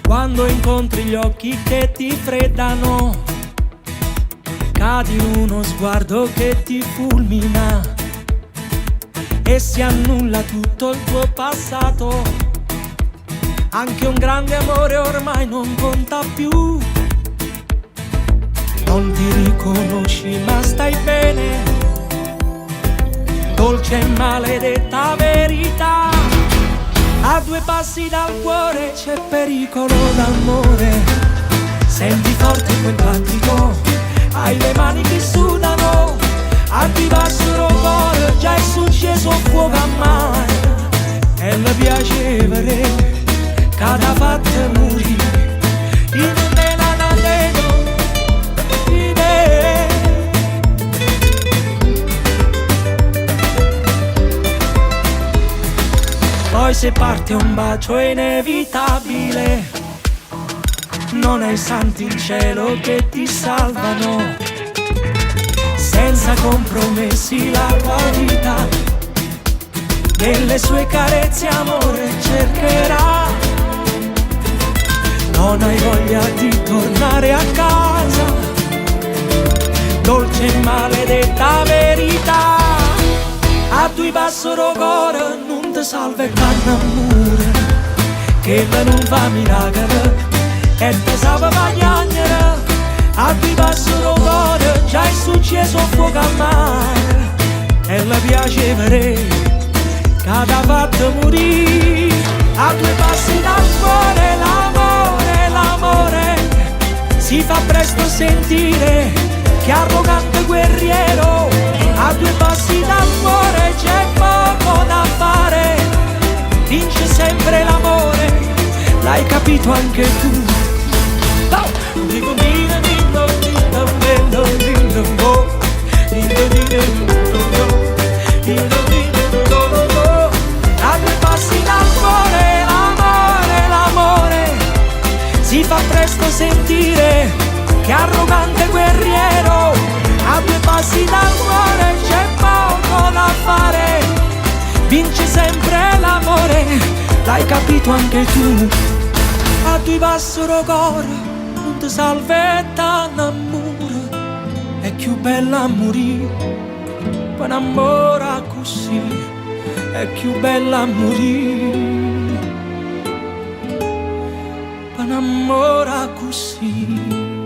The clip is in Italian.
Quando incontri gli occhi che ti freddano, cadi in uno sguardo che ti fulmina e si annulla tutto il tuo passato. Anche un grande amore ormai non conta più. Non ti riconosci ma stai bene, dolce e maledetta verità. A due passi dal cuore c'è pericolo d'amore. Senti forte quel battito, hai le mani che sudano. Attivassero cuore, già è successo fuoco a mare. E le piacevole, cada fatta morire. In me la nadedo, idee. Poi se parte un bacio è inevitabile, non hai santi in cielo che ti salvano. Senza compromessi la tua vita, nelle sue carezze amore cercherà. Non hai voglia di tornare a casa, dolce e maledetta verità. A due passero cuore non ti salva e t'annamore, che non fa miracolo e ti salva bagnare. A due passero cuore già è successo fuoco a mare. E le piacevole, cada fatto morire. A due passi dal cuore l'amore, l'amore si fa presto sentire, che arrogante guerriero. A due passi dal cuore c'è poco da fare, vince sempre l'amore, l'hai capito anche tu. Dico dino dino dino dino dino oh, dino dino dino dino. A due passi dal cuore l'amore, l'amore si fa presto sentire, che arrogante guerriero. A due passi dal cuore c'è poco da fare, vince sempre l'amore, l'hai capito anche tu. A due passero cuore non ti salvetta l'amore, è più bella a morire, poi innamora così, è più bella a morire, poi innamora così.